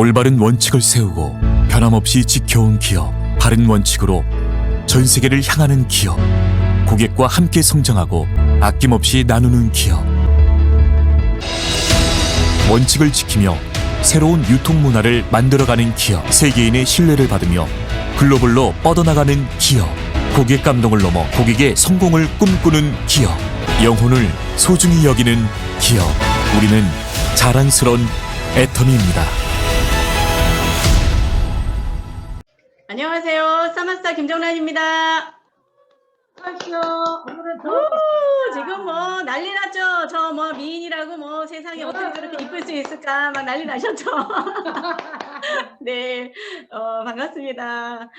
올바른 원칙을 세우고 변함없이 지켜온 기업, 바른 원칙으로 전 세계를 향하는 기업, 고객과 함께 성장하고 아낌없이 나누는 기업. 원칙을 지키며 새로운 유통 문화를 만들어가는 기업, 세계인의 신뢰를 받으며 글로벌로 뻗어나가는 기업, 고객 감동을 넘어 고객의 성공을 꿈꾸는 기업, 영혼을 소중히 여기는 기업. 우리는 자랑스러운 애터미입니다. 안녕하세요. 사마스타 김정란입니다. 지금 뭐 난리 났죠. 저 뭐 미인이라고 뭐 세상에 어떻게 저렇게 이쁠 수 있을까 막 난리 나셨죠. 네, 반갑습니다.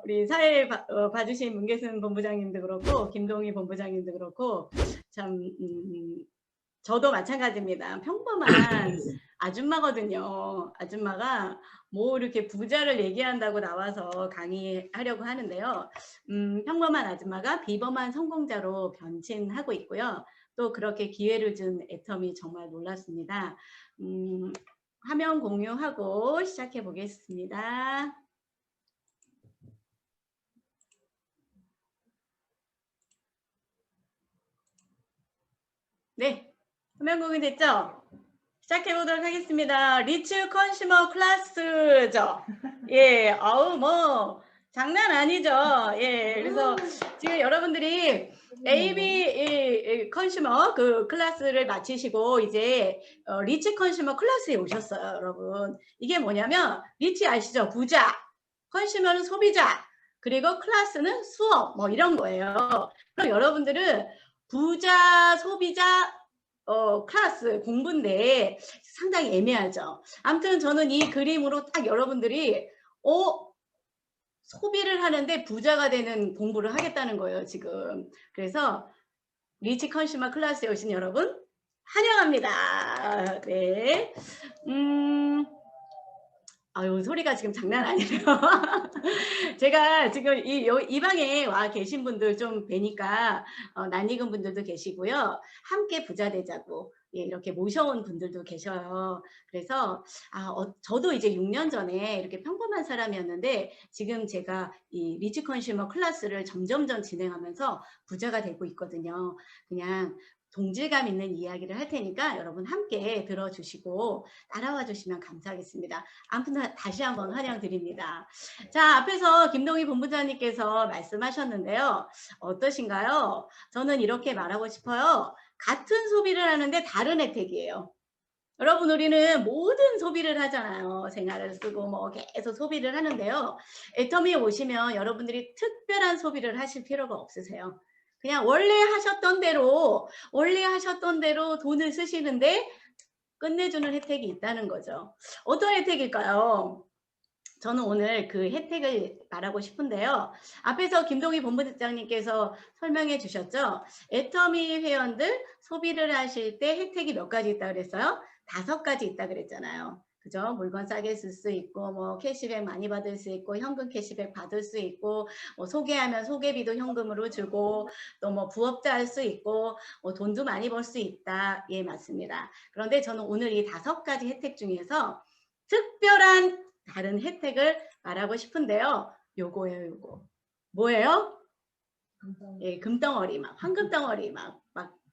우리 사회 봐주신 문계순 본부장님도 그렇고 김동희 본부장님도 그렇고 참 저도 마찬가지입니다. 평범한 아줌마거든요. 아줌마가 뭐 이렇게 부자를 얘기한다고 나와서 강의하려고 하는데요. 평범한 아줌마가 비범한 성공자로 변신하고 있고요. 또 그렇게 기회를 준 애터미 정말 놀랐습니다. 화면 공유하고 시작해 보겠습니다. 네, 화면 공유됐죠? 시작해 보도록 하겠습니다. 리치 컨슈머 클래스죠. 예, 아우 뭐 장난 아니죠. 예, 그래서 지금 여러분들이 AB 컨슈머 그 클래스를 마치시고 이제 리치 컨슈머 클래스에 오셨어요, 여러분. 이게 뭐냐면 리치 아시죠? 부자, 컨슈머는 소비자, 그리고 클래스는 수업 뭐 이런 거예요. 그럼 여러분들은 부자, 소비자 클래스 공부인데 상당히 애매하죠. 아무튼 저는 이 그림으로 딱 여러분들이 소비를 하는데 부자가 되는 공부를 하겠다는 거예요, 지금. 그래서 리치 컨슈머 클래스에 오신 여러분 환영합니다. 네. 아유, 소리가 지금 장난 아니네요. 제가 지금 이 방에 와 계신 분들 좀 뵈니까 낯익은 분들도 계시고요. 함께 부자 되자고 예, 이렇게 모셔온 분들도 계셔요. 그래서 저도 이제 6년 전에 이렇게 평범한 사람이었는데 지금 제가 이 리치 컨슈머 클래스를 점점점 진행하면서 부자가 되고 있거든요. 그냥 동질감 있는 이야기를 할 테니까 여러분 함께 들어주시고 따라와 주시면 감사하겠습니다. 아무튼 다시 한번 환영드립니다. 자, 앞에서 김동희 본부장님께서 말씀하셨는데요. 어떠신가요? 저는 이렇게 말하고 싶어요. 같은 소비를 하는데 다른 혜택이에요. 여러분, 우리는 모든 소비를 하잖아요. 생활을 쓰고 뭐 계속 소비를 하는데요. 애터미에 오시면 여러분들이 특별한 소비를 하실 필요가 없으세요. 그냥 원래 하셨던 대로 돈을 쓰시는데 끝내주는 혜택이 있다는 거죠. 어떤 혜택일까요? 저는 오늘 그 혜택을 말하고 싶은데요. 앞에서 김동희 본부장님께서 설명해 주셨죠. 애터미 회원들 소비를 하실 때 혜택이 몇 가지 있다고 그랬어요? 5가지 있다 그랬잖아요. 그죠? 물건 싸게 쓸 수 있고, 뭐 캐시백 많이 받을 수 있고, 현금 캐시백 받을 수 있고, 뭐 소개하면 소개비도 현금으로 주고, 또 뭐 부업자 할 수 있고, 돈도 많이 벌 수 있다. 예, 맞습니다. 그런데 저는 오늘 이 5가지 혜택 중에서 특별한 다른 혜택을 말하고 싶은데요. 요거예요, 요거. 뭐예요? 예, 금덩어리 막 황금덩어리 막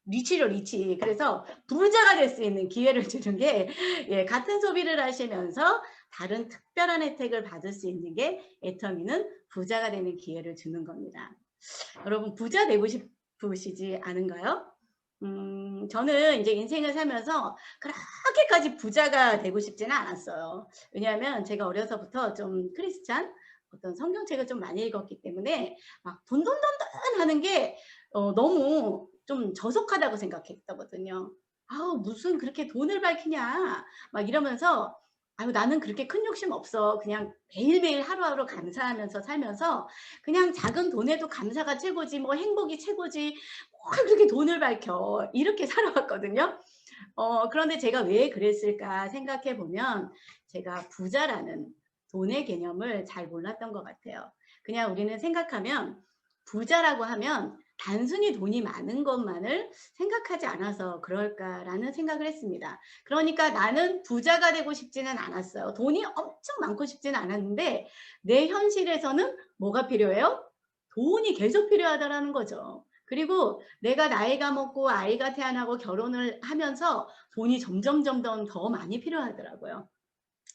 리치로 리치. 그래서 부자가 될 수 있는 기회를 주는 게 예, 같은 소비를 하시면서 다른 특별한 혜택을 받을 수 있는 게 애터미는 부자가 되는 기회를 주는 겁니다. 여러분 부자 되고 싶으시지 않은가요? 저는 이제 인생을 살면서 그렇게까지 부자가 되고 싶지는 않았어요. 왜냐하면 제가 어려서부터 좀 크리스찬 어떤 성경책을 좀 많이 읽었기 때문에 막 돈 하는 게 너무 좀 저속하다고 생각했거든요. 아우 무슨 그렇게 돈을 밝히냐 막 이러면서 아유 나는 그렇게 큰 욕심 없어. 그냥 매일매일 하루하루 감사하면서 살면서 그냥 작은 돈에도 감사가 최고지 뭐 행복이 최고지 뭘 그렇게 돈을 밝혀 이렇게 살아왔거든요. 그런데 제가 왜 그랬을까 생각해 보면 제가 부자라는 돈의 개념을 잘 몰랐던 것 같아요. 그냥 우리는 생각하면 부자라고 하면 단순히 돈이 많은 것만을 생각하지 않아서 그럴까라는 생각을 했습니다. 그러니까 나는 부자가 되고 싶지는 않았어요. 돈이 엄청 많고 싶지는 않았는데 내 현실에서는 뭐가 필요해요? 돈이 계속 필요하다라는 거죠. 그리고 내가 나이가 먹고 아이가 태어나고 결혼을 하면서 돈이 점점 더 많이 필요하더라고요.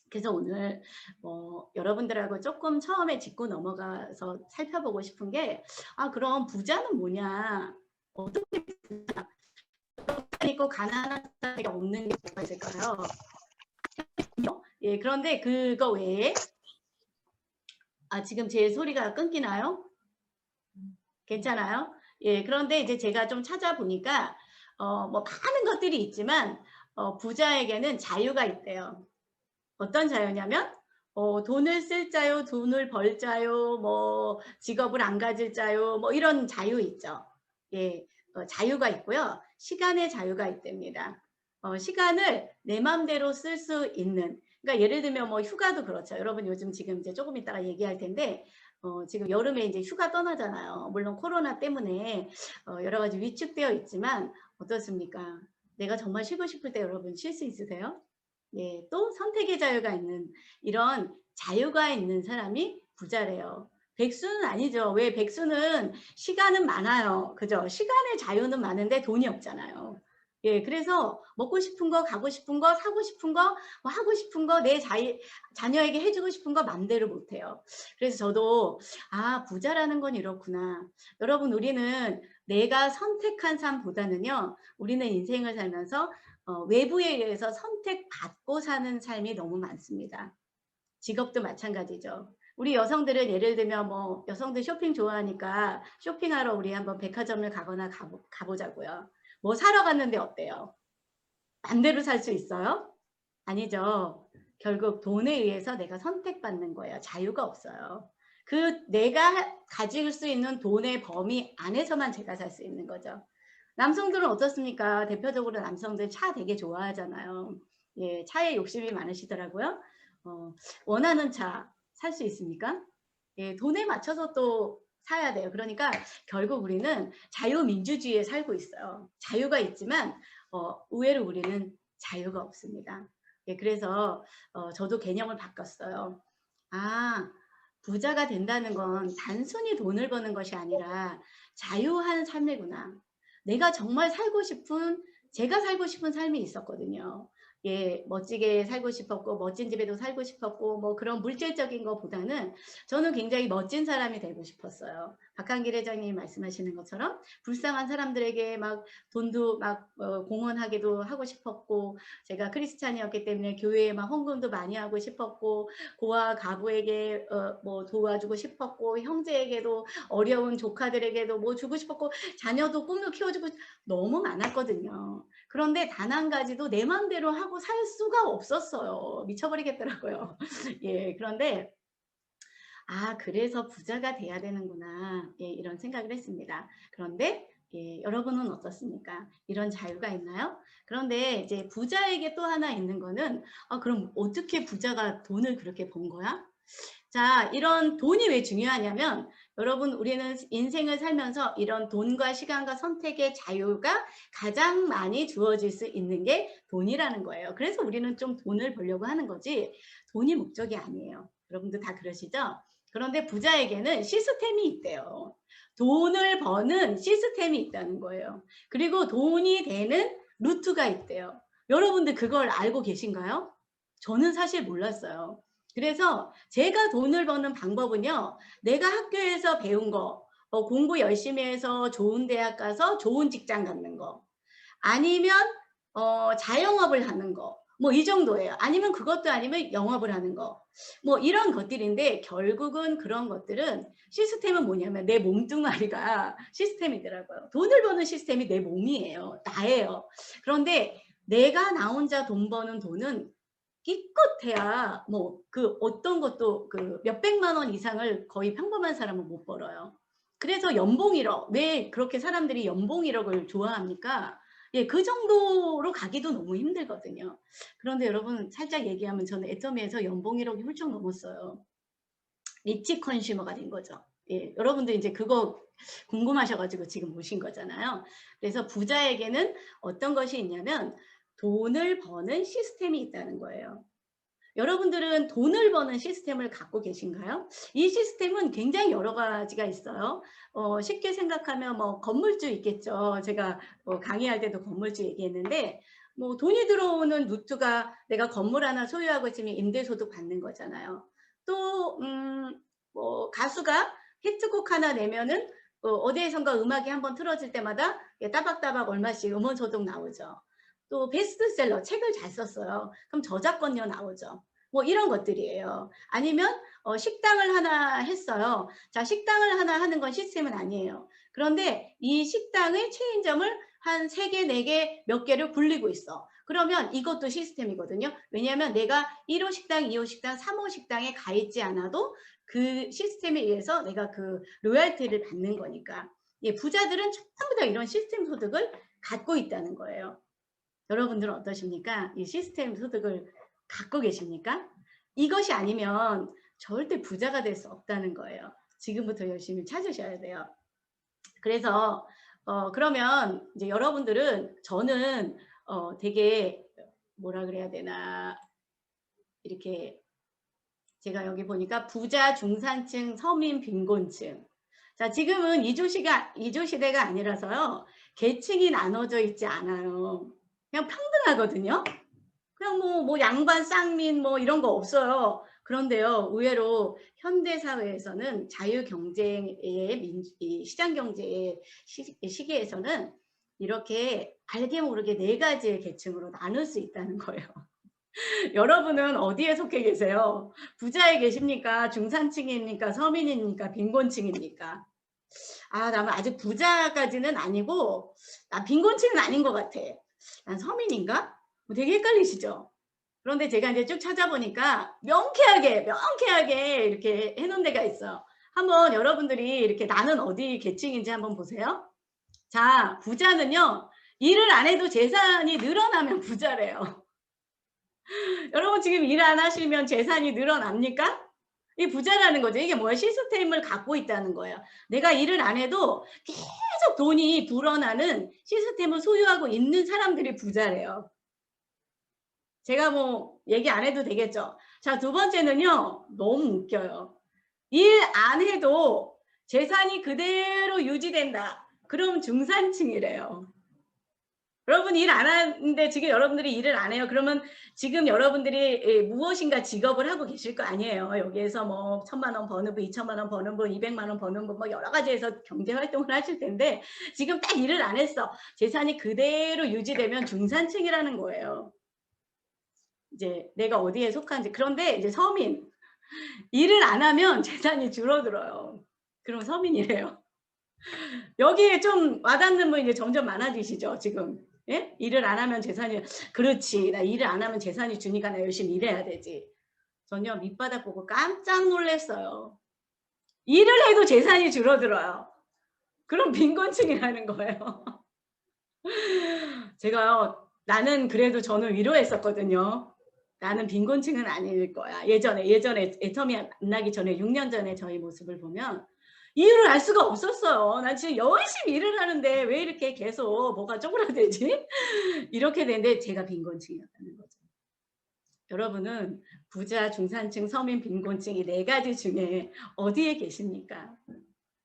그래서 오늘 여러분들하고 조금 처음에 짚고 넘어가서 살펴보고 싶은 게 그럼 부자는 뭐냐? 어떻게 부자 있고 가난한 사람이 없는 게 뭐가 있을까요? 예, 그런데 그거 외에 지금 제 소리가 끊기나요? 괜찮아요? 예, 그런데 이제 제가 좀 찾아보니까 뭐 많은 것들이 있지만 부자에게는 자유가 있대요. 어떤 자유냐면 돈을 쓸 자유, 돈을 벌 자유, 뭐 직업을 안 가질 자유, 뭐 이런 자유 있죠. 예, 자유가 있고요. 시간의 자유가 있답니다. 시간을 내 맘대로 쓸 수 있는. 그러니까 예를 들면 뭐 휴가도 그렇죠. 여러분 요즘 지금 이제 조금 이따가 얘기할 텐데 지금 여름에 이제 휴가 떠나잖아요. 물론 코로나 때문에 여러 가지 위축되어 있지만 어떻습니까? 내가 정말 쉬고 싶을 때 여러분 쉴 수 있으세요? 예, 또 선택의 자유가 있는 이런 자유가 있는 사람이 부자래요. 백수는 아니죠. 왜 백수는 시간은 많아요. 그죠? 시간의 자유는 많은데 돈이 없잖아요. 예, 그래서 먹고 싶은 거, 가고 싶은 거, 사고 싶은 거, 뭐 하고 싶은 거, 내 자녀에게 해주고 싶은 거 맘대로 못해요. 그래서 저도 부자라는 건 이렇구나. 여러분, 우리는 내가 선택한 삶보다는요, 우리는 인생을 살면서 외부에 의해서 선택받고 사는 삶이 너무 많습니다. 직업도 마찬가지죠. 우리 여성들은 예를 들면 뭐 여성들 쇼핑 좋아하니까 쇼핑하러 우리 한번 백화점을 가거나 가보자고요. 뭐 사러 갔는데 어때요? 맘대로 살 수 있어요? 아니죠. 결국 돈에 의해서 내가 선택받는 거예요. 자유가 없어요. 그 내가 가질 수 있는 돈의 범위 안에서만 제가 살 수 있는 거죠. 남성들은 어떻습니까? 대표적으로 남성들 차 되게 좋아하잖아요. 예, 차에 욕심이 많으시더라고요. 원하는 차 살 수 있습니까? 예, 돈에 맞춰서 또 사야 돼요. 그러니까 결국 우리는 자유민주주의에 살고 있어요. 자유가 있지만 의외로 우리는 자유가 없습니다. 예, 그래서 저도 개념을 바꿨어요. 부자가 된다는 건 단순히 돈을 버는 것이 아니라 자유한 삶이구나. 내가 정말 제가 살고 싶은 삶이 있었거든요. 예, 멋지게 살고 싶었고, 멋진 집에도 살고 싶었고, 뭐 그런 물질적인 것보다는 저는 굉장히 멋진 사람이 되고 싶었어요. 박한길 회장님이 말씀하시는 것처럼 불쌍한 사람들에게 막 돈도 막 공헌하기도 하고 싶었고, 제가 크리스찬이었기 때문에 교회에 막 헌금도 많이 하고 싶었고, 고아 가부에게 뭐 도와주고 싶었고, 형제에게도 어려운 조카들에게도 뭐 주고 싶었고, 자녀도 꿈도 키워주고 너무 많았거든요. 그런데 단 한 가지도 내 맘대로 하고 살 수가 없었어요. 미쳐버리겠더라고요. 예, 그런데 그래서 부자가 돼야 되는구나. 예, 이런 생각을 했습니다. 그런데 예, 여러분은 어떻습니까? 이런 자유가 있나요? 그런데 이제 부자에게 또 하나 있는 거는 그럼 어떻게 부자가 돈을 그렇게 번 거야? 자, 이런 돈이 왜 중요하냐면 여러분 우리는 인생을 살면서 이런 돈과 시간과 선택의 자유가 가장 많이 주어질 수 있는 게 돈이라는 거예요. 그래서 우리는 좀 돈을 벌려고 하는 거지 돈이 목적이 아니에요. 여러분도 다 그러시죠? 그런데 부자에게는 시스템이 있대요. 돈을 버는 시스템이 있다는 거예요. 그리고 돈이 되는 루트가 있대요. 여러분들 그걸 알고 계신가요? 저는 사실 몰랐어요. 그래서 제가 돈을 버는 방법은요. 내가 학교에서 배운 거, 공부 열심히 해서 좋은 대학 가서 좋은 직장 갖는 거. 아니면 자영업을 하는 거. 뭐 이 정도예요. 아니면 그것도 아니면 영업을 하는 거. 뭐 이런 것들인데 결국은 그런 것들은 시스템은 뭐냐면 내 몸뚱아리가 시스템이더라고요. 돈을 버는 시스템이 내 몸이에요. 나예요. 그런데 내가 나 혼자 돈 버는 돈은 기껏해야 뭐 그 어떤 것도 그 몇백만 원 이상을 거의 평범한 사람은 못 벌어요. 그래서 연봉 1억. 왜 그렇게 사람들이 연봉 1억을 좋아합니까? 예, 그 정도로 가기도 너무 힘들거든요. 그런데 여러분 살짝 얘기하면 저는 애터미에서 연봉 1억이 훌쩍 넘었어요. 리치 컨슈머가 된 거죠. 예, 여러분들 이제 그거 궁금하셔가지고 지금 오신 거잖아요. 그래서 부자에게는 어떤 것이 있냐면 돈을 버는 시스템이 있다는 거예요. 여러분들은 돈을 버는 시스템을 갖고 계신가요? 이 시스템은 굉장히 여러 가지가 있어요. 쉽게 생각하면 뭐 건물주 있겠죠. 제가 강의할 때도 건물주 얘기했는데 뭐 돈이 들어오는 루트가 내가 건물 하나 소유하고 있으면 임대소득 받는 거잖아요. 또 뭐 가수가 히트곡 하나 내면은 어디에선가 음악이 한번 틀어질 때마다 따박따박 얼마씩 음원소득 나오죠. 또 베스트셀러 책을 잘 썼어요. 그럼 저작권료 나오죠. 뭐 이런 것들이에요. 아니면 식당을 하나 했어요. 자, 식당을 하나 하는 건 시스템은 아니에요. 그런데 이 식당의 체인점을 한 3개, 4개, 몇 개를 굴리고 있어. 그러면 이것도 시스템이거든요. 왜냐하면 내가 1호 식당, 2호 식당, 3호 식당에 가 있지 않아도 그 시스템에 의해서 내가 그 로열티를 받는 거니까. 예, 부자들은 전부 다 이런 시스템 소득을 갖고 있다는 거예요. 여러분들은 어떠십니까? 이 시스템 소득을 갖고 계십니까? 이것이 아니면 절대 부자가 될 수 없다는 거예요. 지금부터 열심히 찾으셔야 돼요. 그래서 그러면 이제 여러분들은 저는 되게 뭐라 그래야 되나 이렇게 제가 여기 보니까 부자, 중산층, 서민, 빈곤층. 자, 지금은 이조시대가 아니라서요. 계층이 나눠져 있지 않아요. 그냥 평등하거든요. 그냥 뭐 양반, 쌍민 뭐 이런 거 없어요. 그런데요, 의외로 현대 사회에서는 자유 경쟁의 시장 경제의 시기에서는 이렇게 알게 모르게 4가지의 계층으로 나눌 수 있다는 거예요. 여러분은 어디에 속해 계세요? 부자에 계십니까? 중산층입니까? 서민입니까? 빈곤층입니까? 아, 나는 아직 부자까지는 아니고 나 빈곤층은 아닌 것 같아. 난 서민인가? 되게 헷갈리시죠? 그런데 제가 이제 쭉 찾아보니까 명쾌하게 이렇게 해놓은 데가 있어요. 한번 여러분들이 이렇게 나는 어디 계층인지 한번 보세요. 자, 부자는요, 일을 안 해도 재산이 늘어나면 부자래요. 여러분 지금 일 안 하시면 재산이 늘어납니까? 이 부자라는 거죠. 이게 뭐야? 시스템을 갖고 있다는 거예요. 내가 일을 안 해도 계속 돈이 불어나는 시스템을 소유하고 있는 사람들이 부자래요. 제가 뭐 얘기 안 해도 되겠죠. 자, 2번째는요. 너무 웃겨요. 일 안 해도 재산이 그대로 유지된다. 그럼 중산층이래요. 여러분 일 안 하는데 지금 여러분들이 일을 안 해요. 그러면 지금 여러분들이 무엇인가 직업을 하고 계실 거 아니에요. 여기에서 뭐 1,000만 원 버는 분, 2,000만 원 버는 분, 200만 원 버는 분, 뭐 여러 가지에서 경제 활동을 하실 텐데 지금 딱 일을 안 했어. 재산이 그대로 유지되면 중산층이라는 거예요. 이제 내가 어디에 속한지. 그런데 이제 서민, 일을 안 하면 재산이 줄어들어요. 그럼 서민이래요. 여기에 좀 와닿는 분 이제 점점 많아지시죠, 지금. 예? 일을 안 하면 재산이, 그렇지. 나 일을 안 하면 재산이 주니까 나 열심히 일해야 되지. 전요, 밑바닥 보고 깜짝 놀랐어요. 일을 해도 재산이 줄어들어요. 그럼 빈곤층이라는 거예요. 제가요, 나는 그래도 저는 위로했었거든요. 나는 빈곤층은 아닐 거야. 예전에 애텀이 만나기 전에 6년 전에 저희 모습을 보면 이유를 알 수가 없었어요. 난 지금 열심히 일을 하는데 왜 이렇게 계속 뭐가 쪼그라들지? 이렇게 되는데 제가 빈곤층이었다는 거죠. 여러분은 부자, 중산층, 서민, 빈곤층 이 4가지 중에 어디에 계십니까?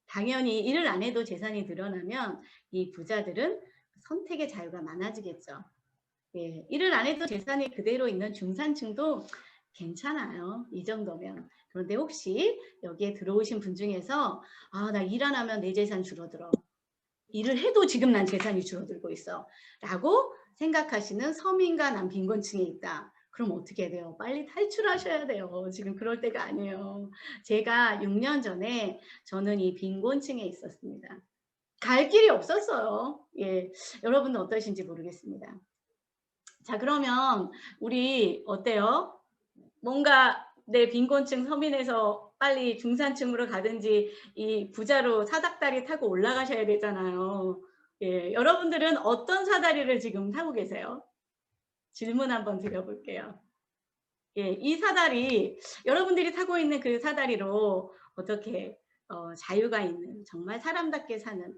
당연히 일을 안 해도 재산이 늘어나면 이 부자들은 선택의 자유가 많아지겠죠. 예, 일을 안 해도 재산이 그대로 있는 중산층도 괜찮아요. 이 정도면. 그런데 혹시 여기에 들어오신 분 중에서 아, 나 일 안 하면 내 재산 줄어들어. 일을 해도 지금 난 재산이 줄어들고 있어. 라고 생각하시는 서민과 난 빈곤층에 있다. 그럼 어떻게 해야 돼요? 빨리 탈출하셔야 돼요. 지금 그럴 때가 아니에요. 제가 6년 전에 저는 이 빈곤층에 있었습니다. 갈 길이 없었어요. 예, 여러분은 어떠신지 모르겠습니다. 자, 그러면 우리 어때요? 뭔가 내 빈곤층 서민에서 빨리 중산층으로 가든지 이 부자로 사닥다리 타고 올라가셔야 되잖아요. 예, 여러분들은 어떤 사다리를 지금 타고 계세요? 질문 한번 드려볼게요. 예, 이 사다리, 여러분들이 타고 있는 그 사다리로 어떻게 자유가 있는 정말 사람답게 사는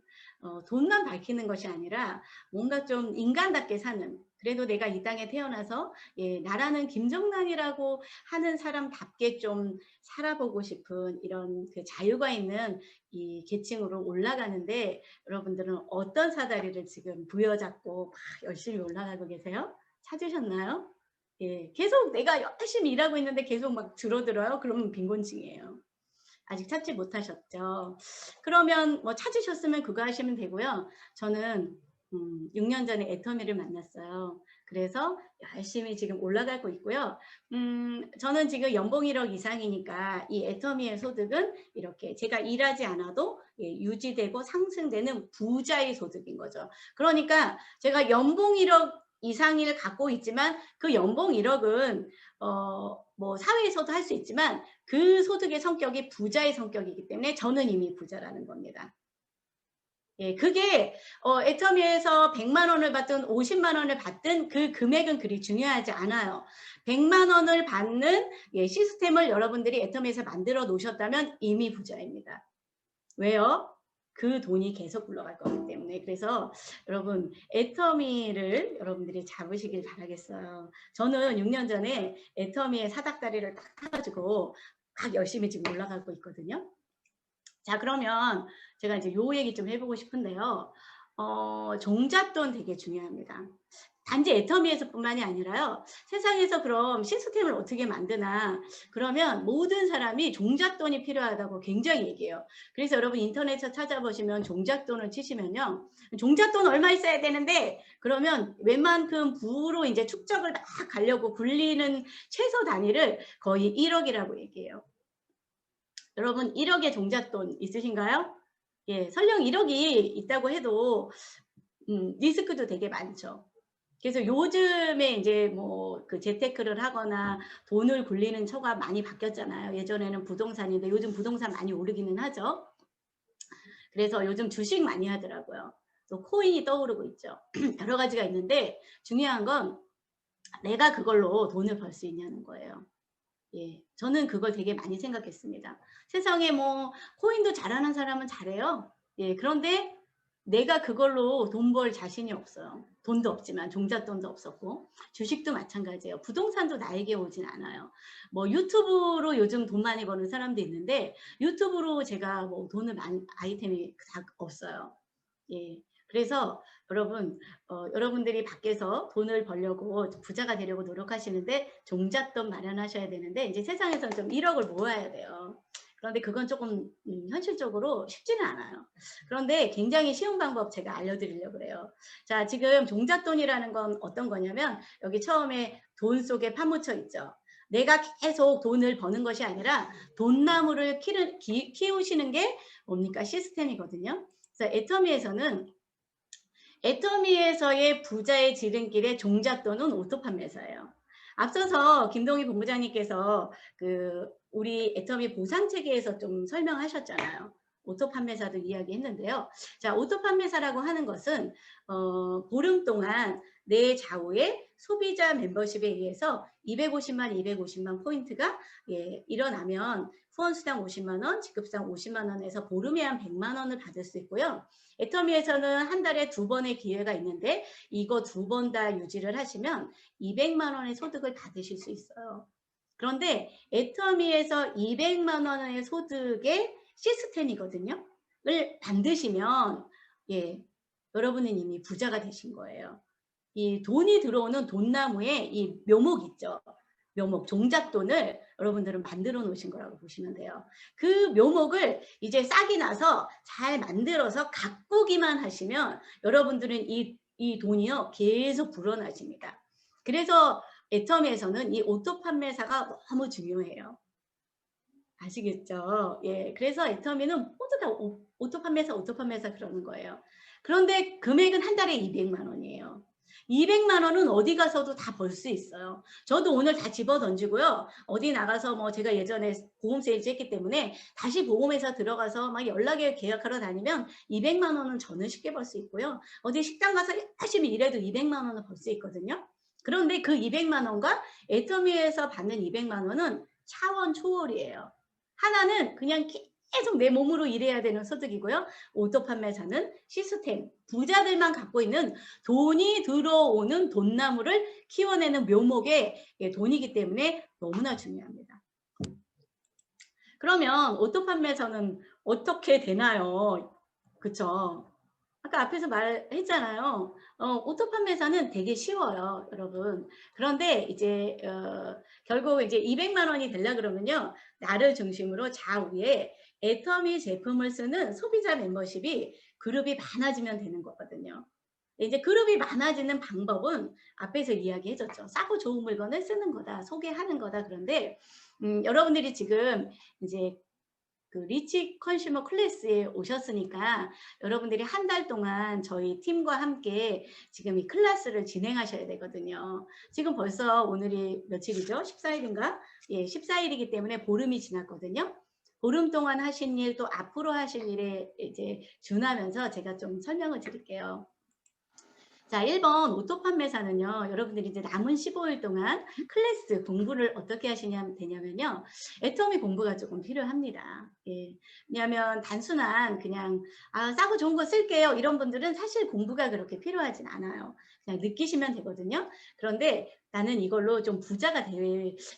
돈만 밝히는 것이 아니라 뭔가 좀 인간답게 사는 그래도 내가 이 땅에 태어나서 예, 나라는 김정란이라고 하는 사람답게 좀 살아보고 싶은 이런 그 자유가 있는 이 계층으로 올라가는데 여러분들은 어떤 사다리를 지금 부여잡고 막 열심히 올라가고 계세요? 찾으셨나요? 예, 계속 내가 열심히 일하고 있는데 계속 막 줄어들어요? 그러면 빈곤층이에요. 아직 찾지 못하셨죠. 그러면 뭐 찾으셨으면 그거 하시면 되고요. 저는 6년 전에 애터미를 만났어요. 그래서 열심히 지금 올라가고 있고요. 저는 지금 연봉 1억 이상이니까 이 애터미의 소득은 이렇게 제가 일하지 않아도 예, 유지되고 상승되는 부자의 소득인 거죠. 그러니까 제가 연봉 1억 이상을 갖고 있지만 그 연봉 1억은 뭐 사회에서도 할 수 있지만 그 소득의 성격이 부자의 성격이기 때문에 저는 이미 부자라는 겁니다. 예, 그게 애터미에서 100만 원을 받든 50만 원을 받든 그 금액은 그리 중요하지 않아요. 100만 원을 받는 예, 시스템을 여러분들이 애터미에서 만들어 놓으셨다면 이미 부자입니다. 왜요? 그 돈이 계속 굴러갈 거기 때문에. 그래서 여러분 애터미를 여러분들이 잡으시길 바라겠어요. 저는 6년 전에 애터미의 사닥다리를 딱 타가지고 막 열심히 지금 올라가고 있거든요. 자, 그러면 제가 이제 요 얘기 좀 해보고 싶은데요. 종잣돈 되게 중요합니다. 단지 애터미에서뿐만이 아니라요. 세상에서 그럼 시스템을 어떻게 만드나 그러면 모든 사람이 종잣돈이 필요하다고 굉장히 얘기해요. 그래서 여러분 인터넷에서 찾아보시면 종잣돈을 치시면요. 종잣돈 얼마 있어야 되는데 그러면 웬만큼 부로 이제 축적을 막 가려고 굴리는 최소 단위를 거의 1억이라고 얘기해요. 여러분 1억의 종잣돈 있으신가요? 예, 설령 1억이 있다고 해도 리스크도 되게 많죠. 그래서 요즘에 이제 뭐 그 재테크를 하거나 돈을 굴리는 처가 많이 바뀌었잖아요. 예전에는 부동산인데 요즘 부동산 많이 오르기는 하죠. 그래서 요즘 주식 많이 하더라고요. 또 코인이 떠오르고 있죠. 여러 가지가 있는데 중요한 건 내가 그걸로 돈을 벌 수 있냐는 거예요. 예, 저는 그걸 되게 많이 생각했습니다. 세상에 뭐 코인도 잘하는 사람은 잘해요. 예, 그런데 내가 그걸로 돈 벌 자신이 없어요. 돈도 없지만 종잣돈도 없었고 주식도 마찬가지예요. 부동산도 나에게 오진 않아요. 뭐 유튜브로 요즘 돈 많이 버는 사람도 있는데 유튜브로 제가 뭐 돈을 많이 아이템이 다 없어요. 예. 그래서 여러분 여러분들이 밖에서 돈을 벌려고 부자가 되려고 노력하시는데 종잣돈 마련하셔야 되는데 이제 세상에서는 좀 1억을 모아야 돼요. 그런데 그건 조금 현실적으로 쉽지는 않아요. 그런데 굉장히 쉬운 방법 제가 알려드리려고 그래요. 자, 지금 종잣돈이라는 건 어떤 거냐면 여기 처음에 돈 속에 파묻혀 있죠. 내가 계속 돈을 버는 것이 아니라 돈나무를 키우시는 게 뭡니까? 시스템이거든요. 그래서 애터미에서의 부자의 지름길의 종잣돈은 오토 판매사예요. 앞서서 김동희 본부장님께서 그 우리 애터미 보상 체계에서 좀 설명하셨잖아요. 오토 판매사도 이야기했는데요. 자, 오토 판매사라고 하는 것은 보름 동안 내 좌우에 소비자 멤버십에 의해서 250만 포인트가 예, 일어나면 후원수당 50만 원, 지급수당 50만 원에서 보름에 한 100만 원을 받을 수 있고요. 애터미에서는 한 달에 2번의 기회가 있는데 이거 2번 다 유지를 하시면 200만 원의 소득을 받으실 수 있어요. 그런데 애터미에서 200만 원의 소득의 시스템이거든요. 을 만드시면 예, 여러분은 이미 부자가 되신 거예요. 이 돈이 들어오는 돈나무에 이 묘목 있죠. 묘목, 종잣돈을 여러분들은 만들어 놓으신 거라고 보시면 돼요. 그 묘목을 이제 싹이 나서 잘 만들어서 가꾸기만 하시면 여러분들은 이 돈이요 계속 불어나십니다. 그래서 애터미에서는 이 오토 판매사가 너무 중요해요. 아시겠죠? 예, 그래서 애터미는 모두 다 오토 판매사 그러는 거예요. 그런데 금액은 한 달에 200만 원이에요. 200만 원은 어디 가서도 다 벌 수 있어요. 저도 오늘 다 집어 던지고요. 어디 나가서 뭐 제가 예전에 보험 세일즈 했기 때문에 다시 보험회사 들어가서 막 연락에 계약하러 다니면 200만 원은 저는 쉽게 벌 수 있고요. 어디 식당 가서 열심히 일해도 200만 원을 벌 수 있거든요. 그런데 그 200만 원과 애터미에서 받는 200만 원은 차원 초월이에요. 하나는 그냥 계속 내 몸으로 일해야 되는 소득이고요. 오토 판매사는 시스템, 부자들만 갖고 있는 돈이 들어오는 돈나무를 키워내는 묘목의 돈이기 때문에 너무나 중요합니다. 그러면 오토 판매사는 어떻게 되나요? 그쵸? 아까 앞에서 말했잖아요. 오토 판매사는 되게 쉬워요, 여러분. 그런데 이제 결국 이제 200만 원이 되려 그러면요. 나를 중심으로 좌우에 애터미 제품을 쓰는 소비자 멤버십이 그룹이 많아지면 되는 거거든요. 이제 그룹이 많아지는 방법은 앞에서 이야기해 줬죠. 싸고 좋은 물건을 쓰는 거다. 소개하는 거다. 그런데 여러분들이 지금 이제 그 리치 컨슈머 클래스에 오셨으니까 여러분들이 한 달 동안 저희 팀과 함께 지금 이 클래스를 진행하셔야 되거든요. 지금 벌써 오늘이 며칠이죠? 14일인가? 예, 14일이기 때문에 보름이 지났거든요. 보름 동안 하신 일 또 앞으로 하실 일에 이제 준하면서 제가 좀 설명을 드릴게요. 자, 1번 오토 판매사는요. 여러분들이 이제 남은 15일 동안 클래스 공부를 어떻게 하시냐면 되냐면요. 애터미 공부가 조금 필요합니다. 예. 왜냐하면 단순한 그냥 싸고 좋은 거 쓸게요. 이런 분들은 사실 공부가 그렇게 필요하진 않아요. 그냥 느끼시면 되거든요. 그런데 나는 이걸로 좀 부자가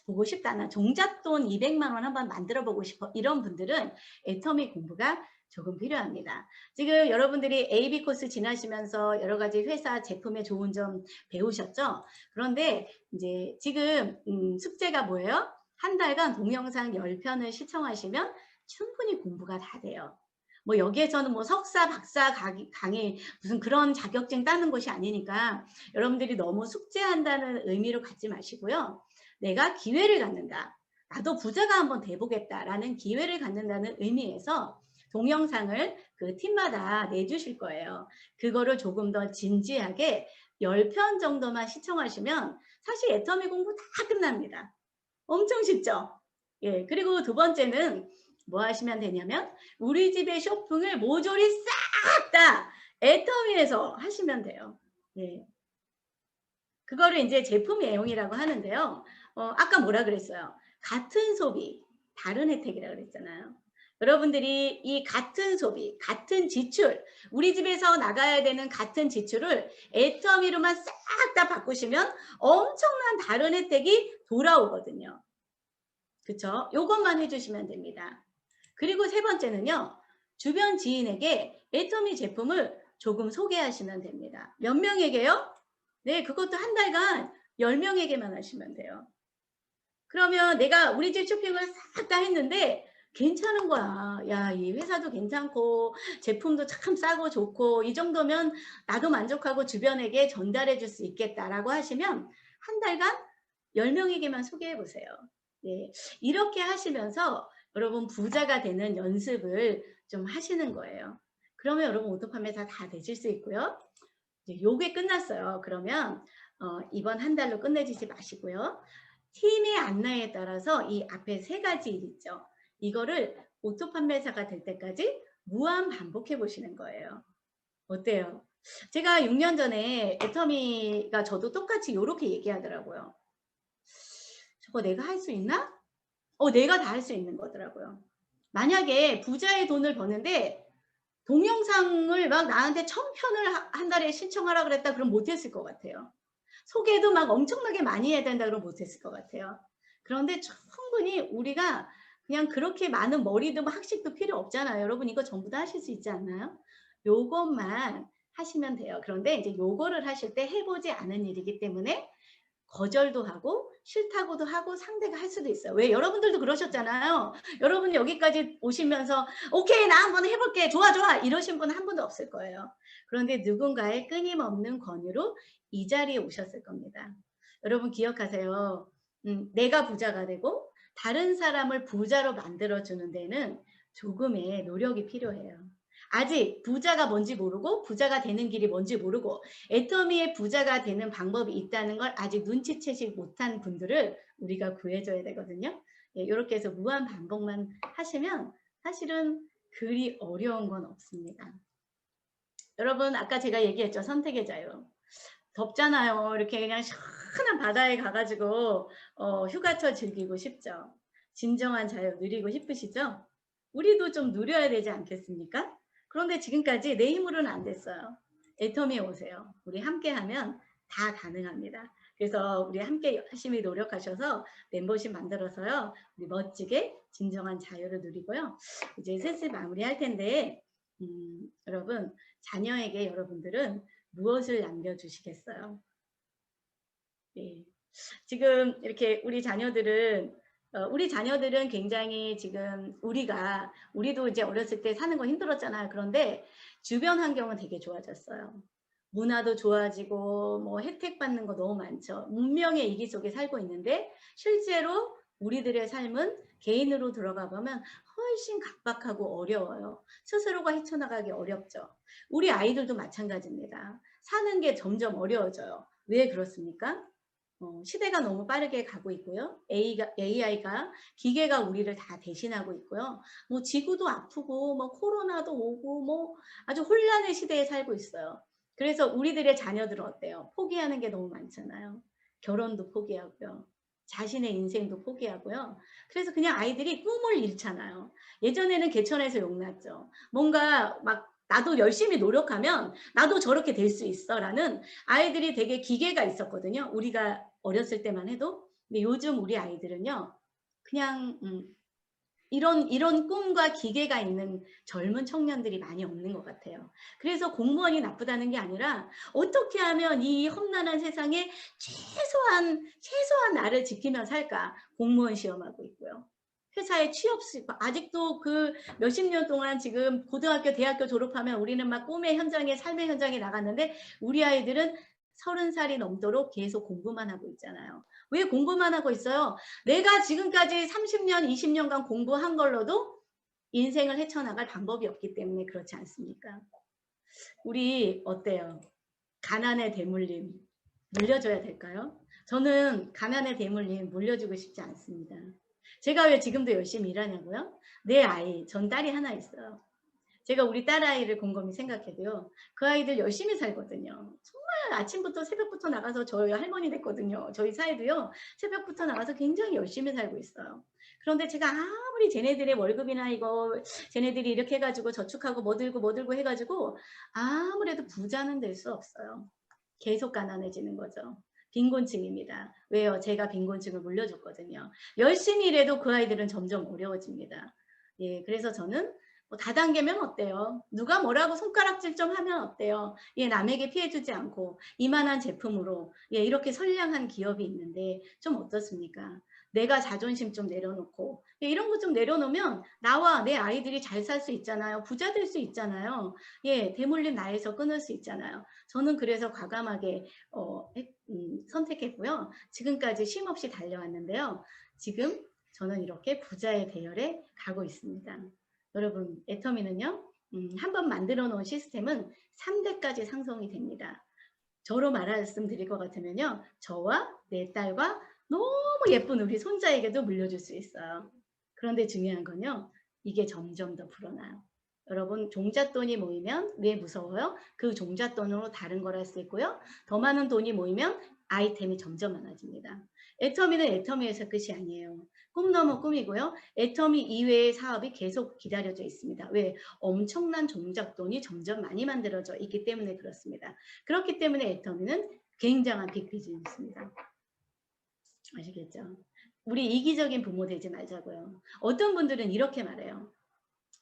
보고 싶다. 나 종잣돈 200만 원 한번 만들어 보고 싶어. 이런 분들은 애터미 공부가 조금 필요합니다. 지금 여러분들이 AB 코스 지나시면서 여러 가지 회사 제품의 좋은 점 배우셨죠? 그런데 이제 지금 숙제가 뭐예요? 한 달간 동영상 10편을 시청하시면 충분히 공부가 다 돼요. 뭐 여기에서는 뭐 석사, 박사 강의 무슨 그런 자격증 따는 것이 아니니까 여러분들이 너무 숙제한다는 의미로 갖지 마시고요. 내가 기회를 갖는다. 나도 부자가 한번 돼보겠다라는 기회를 갖는다는 의미에서 동영상을 그 팀마다 내주실 거예요. 그거를 조금 더 진지하게 10편 정도만 시청하시면 사실 애터미 공부 다 끝납니다. 엄청 쉽죠? 예, 그리고 두 번째는 뭐 하시면 되냐면 우리 집의 쇼핑을 모조리 싹 다 애터미에서 하시면 돼요. 예. 그거를 이제 제품 애용이라고 하는데요. 아까 뭐라 그랬어요? 같은 소비, 다른 혜택이라고 그랬잖아요. 여러분들이 이 같은 소비, 같은 지출, 우리 집에서 나가야 되는 같은 지출을 애터미로만 싹 다 바꾸시면 엄청난 다른 혜택이 돌아오거든요. 그쵸? 요것만 해주시면 됩니다. 그리고 세 번째는요. 주변 지인에게 애터미 제품을 조금 소개하시면 됩니다. 몇 명에게요? 네, 그것도 한 달간 10명에게만 하시면 돼요. 그러면 내가 우리 집 쇼핑을 싹 다 했는데 괜찮은 거야. 야, 이 회사도 괜찮고 제품도 참 싸고 좋고 이 정도면 나도 만족하고 주변에게 전달해 줄 수 있겠다라고 하시면 한 달간 10명에게만 소개해 보세요. 네, 이렇게 하시면서 여러분 부자가 되는 연습을 좀 하시는 거예요. 그러면 여러분 오토 판매사 다 되실 수 있고요. 이제 요게 끝났어요. 그러면 이번 한 달로 끝내주지 마시고요. 팀의 안내에 따라서 이 앞에 세 가지 일 있죠. 이거를 오토 판매사가 될 때까지 무한 반복해 보시는 거예요. 어때요? 제가 6년 전에 애터미가 저도 똑같이 이렇게 얘기하더라고요. 저거 내가 할 수 있나? 내가 다 할 수 있는 거더라고요. 만약에 부자의 돈을 버는데 동영상을 막 나한테 1000편을 한 달에 신청하라 그랬다 그럼 못했을 것 같아요. 소개도 막 엄청나게 많이 해야 된다 그러면 못했을 것 같아요. 그런데 충분히 우리가 그냥 그렇게 많은 머리도 학식도 필요 없잖아요. 여러분 이거 전부 다 하실 수 있지 않나요? 요것만 하시면 돼요. 그런데 이제 요거를 하실 때 해보지 않은 일이기 때문에 거절도 하고 싫다고도 하고 상대가 할 수도 있어요. 왜? 여러분들도 그러셨잖아요. 여러분 여기까지 오시면서 오케이 나 한번 해볼게 좋아 좋아 이러신 분 한 분도 없을 거예요. 그런데 누군가의 끊임없는 권유로 이 자리에 오셨을 겁니다. 여러분 기억하세요. 내가 부자가 되고 다른 사람을 부자로 만들어주는 데는 조금의 노력이 필요해요. 아직 부자가 뭔지 모르고 부자가 되는 길이 뭔지 모르고 애터미의 부자가 되는 방법이 있다는 걸 아직 눈치채지 못한 분들을 우리가 구해줘야 되거든요. 예, 이렇게 해서 무한 반복만 하시면 사실은 그리 어려운 건 없습니다. 여러분 아까 제가 얘기했죠. 선택의 자유. 덥잖아요. 이렇게 그냥 시원한 바다에 가가지고 휴가철 즐기고 싶죠. 진정한 자유 누리고 싶으시죠? 우리도 좀 누려야 되지 않겠습니까? 그런데 지금까지 내 힘으로는 안 됐어요. 애터미에 오세요. 우리 함께하면 다 가능합니다. 그래서 우리 함께 열심히 노력하셔서 멤버십 만들어서요. 우리 멋지게 진정한 자유를 누리고요. 이제 슬슬 마무리할 텐데 여러분 자녀에게 여러분들은 무엇을 남겨주시겠어요? 네. 지금 이렇게 우리 자녀들은 굉장히 지금 우리도 이제 어렸을 때 사는 거 힘들었잖아요. 그런데 주변 환경은 되게 좋아졌어요. 문화도 좋아지고 뭐 혜택 받는 거 너무 많죠. 문명의 이기 속에 살고 있는데 실제로 우리들의 삶은 개인으로 들어가 보면 훨씬 각박하고 어려워요. 스스로가 헤쳐나가기 어렵죠. 우리 아이들도 마찬가지입니다. 사는 게 점점 어려워져요. 왜 그렇습니까? 시대가 너무 빠르게 가고 있고요. AI가 기계가 우리를 다 대신하고 있고요. 뭐 지구도 아프고 뭐 코로나도 오고 뭐 아주 혼란의 시대에 살고 있어요. 그래서 우리들의 자녀들은 어때요? 포기하는 게 너무 많잖아요. 결혼도 포기하고요. 자신의 인생도 포기하고요. 그래서 그냥 아이들이 꿈을 잃잖아요. 예전에는 개천에서 용났죠. 뭔가 막 나도 열심히 노력하면 나도 저렇게 될 수 있어라는 아이들이 되게 기계가 있었거든요. 우리가 어렸을 때만 해도. 근데 요즘 우리 아이들은요. 그냥 이런 꿈과 기계가 있는 젊은 청년들이 많이 없는 것 같아요. 그래서 공무원이 나쁘다는 게 아니라 어떻게 하면 이 험난한 세상에 최소한 나를 지키며 살까 공무원 시험하고 있고요. 회사에 취업식 아직도 그 몇십 년 동안 지금 고등학교 대학교 졸업하면 우리는 막 꿈의 현장에 삶의 현장에 나갔는데 우리 아이들은 30살이 넘도록 계속 공부만 하고 있잖아요. 왜 공부만 하고 있어요? 내가 지금까지 30년, 20년간 공부한 걸로도 인생을 헤쳐나갈 방법이 없기 때문에 그렇지 않습니까? 우리 어때요? 가난의 대물림 물려줘야 될까요? 저는 가난의 대물림 물려주고 싶지 않습니다. 제가 왜 지금도 열심히 일하냐고요? 내 아이, 전 딸이 하나 있어요. 제가 우리 딸아이를 곰곰이 생각해도요. 그 아이들 열심히 살거든요. 정말 아침부터 새벽부터 나가서 저희 할머니 됐거든요. 저희 사이도요. 새벽부터 나가서 굉장히 열심히 살고 있어요. 그런데 제가 아무리 쟤네들의 월급이나 이거 쟤네들이 이렇게 해가지고 저축하고 뭐 들고 해가지고 아무래도 부자는 될 수 없어요. 계속 가난해지는 거죠. 빈곤층입니다. 왜요? 제가 빈곤층을 물려줬거든요. 열심히 일해도 그 아이들은 점점 어려워집니다. 예, 그래서 저는 뭐 다단계면 어때요? 누가 뭐라고 손가락질 좀 하면 어때요? 예, 남에게 피해 주지 않고 이만한 제품으로 예, 이렇게 선량한 기업이 있는데 좀 어떻습니까? 내가 자존심 좀 내려놓고 예, 이런 거 좀 내려놓으면 나와 내 아이들이 잘 살 수 있잖아요. 부자 될 수 있잖아요. 예, 대물림 나에서 끊을 수 있잖아요. 저는 그래서 과감하게 선택했고요. 지금까지 쉼없이 달려왔는데요. 지금 저는 이렇게 부자의 대열에 가고 있습니다. 여러분 애터미는요. 한번 만들어 놓은 시스템은 3대까지 상성이 됩니다. 저로 말씀드릴 것 같으면요. 저와 내 딸과 너무 예쁜 우리 손자에게도 물려줄 수 있어요. 그런데 중요한 건요. 이게 점점 더 불어나요. 여러분 종잣돈이 모이면 왜 무서워요? 그 종잣돈으로 다른 걸 할 수 있고요. 더 많은 돈이 모이면 아이템이 점점 많아집니다. 애터미는 애터미에서 끝이 아니에요. 꿈 넘어 꿈이고요. 애터미 이외의 사업이 계속 기다려져 있습니다. 왜? 엄청난 종잣돈이 점점 많이 만들어져 있기 때문에 그렇습니다. 그렇기 때문에 애터미는 굉장한 빅 비즈니스입니다. 아시겠죠? 우리 이기적인 부모 되지 말자고요. 어떤 분들은 이렇게 말해요.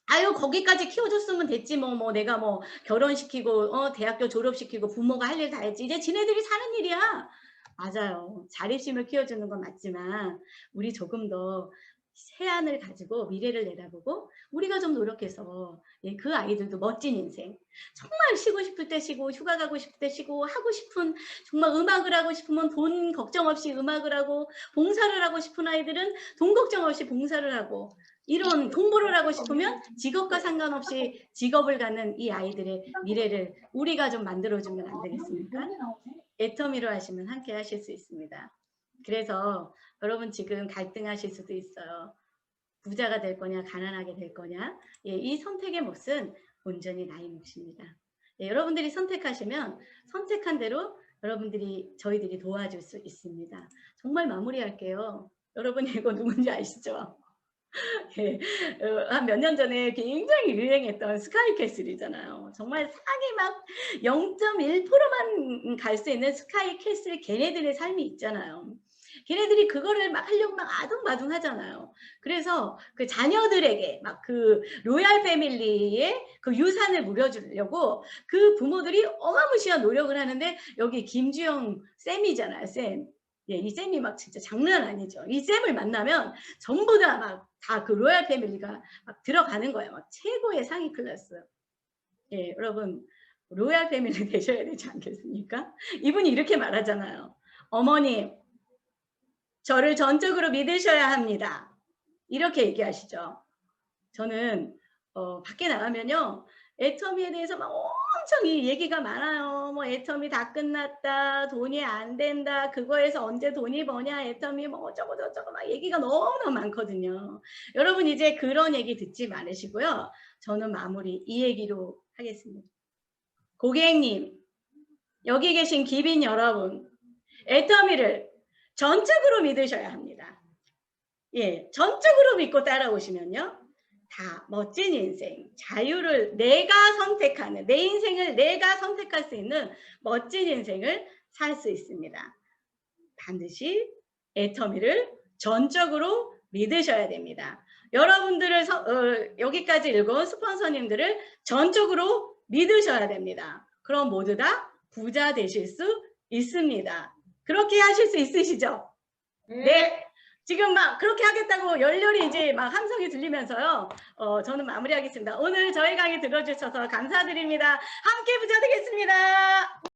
아유 거기까지 키워줬으면 됐지 뭐 내가 뭐 결혼시키고 대학교 졸업시키고 부모가 할 일 다 했지 이제 지네들이 사는 일이야. 맞아요. 자립심을 키워주는 건 맞지만 우리 조금 더 세안을 가지고 미래를 내다보고 우리가 좀 노력해서 예, 그 아이들도 멋진 인생 정말 쉬고 싶을 때 쉬고 휴가 가고 싶을 때 쉬고 하고 싶은 정말 음악을 하고 싶으면 돈 걱정 없이 음악을 하고 봉사를 하고 싶은 아이들은 돈 걱정 없이 봉사를 하고 이런 공부를 하고 싶으면 직업과 상관없이 직업을 갖는 이 아이들의 미래를 우리가 좀 만들어주면 안 되겠습니까? 애터미로 하시면 함께 하실 수 있습니다. 그래서 여러분 지금 갈등하실 수도 있어요. 부자가 될 거냐 가난하게 될 거냐. 예, 이 선택의 몫은 온전히 나의 몫입니다. 예, 여러분들이 선택하시면 선택한 대로 저희들이 도와줄 수 있습니다. 정말 마무리할게요. 여러분 이거 누군지 아시죠? 예. 한 몇 년 전에 굉장히 유행했던 스카이캐슬이잖아요. 정말 상위 막 0.1%만 갈 수 있는 스카이캐슬 걔네들의 삶이 있잖아요. 걔네들이 그거를 막 하려고 막 아둥바둥하잖아요. 그래서 그 자녀들에게 막 그 로얄 패밀리의 그 유산을 물려주려고 그 부모들이 어마무시한 노력을 하는데 여기 김주영 쌤이잖아요, 쌤. 예, 이 쌤이 막 진짜 장난 아니죠. 이 쌤을 만나면 전부 다 막 다 그 로얄 패밀리가 막 들어가는 거예요. 막 최고의 상위 클래스. 예, 여러분 로얄 패밀리 되셔야 되지 않겠습니까? 이분이 이렇게 말하잖아요. 어머님, 저를 전적으로 믿으셔야 합니다. 이렇게 얘기하시죠. 저는 밖에 나가면요. 애터미에 대해서 막 엄청 이 얘기가 많아요. 뭐 애터미 다 끝났다. 돈이 안 된다. 그거에서 언제 돈이 버냐. 애터미 뭐 어쩌고 저쩌고 막 얘기가 너무너무 많거든요. 여러분 이제 그런 얘기 듣지 말으시고요. 저는 마무리 이 얘기로 하겠습니다. 고객님, 여기 계신 기빈 여러분, 애터미를 전적으로 믿으셔야 합니다. 예, 전적으로 믿고 따라오시면요. 다 멋진 인생, 자유를 내가 선택하는, 내 인생을 내가 선택할 수 있는 멋진 인생을 살 수 있습니다. 반드시 애터미를 전적으로 믿으셔야 됩니다. 여러분들을 여기까지 읽은 스폰서님들을 전적으로 믿으셔야 됩니다. 그럼 모두 다 부자 되실 수 있습니다. 그렇게 하실 수 있으시죠? 네. 지금 막 그렇게 하겠다고 열렬히 이제 막 함성이 들리면서요. 저는 마무리하겠습니다. 오늘 저희 강의 들어주셔서 감사드립니다. 함께 부자 되겠습니다.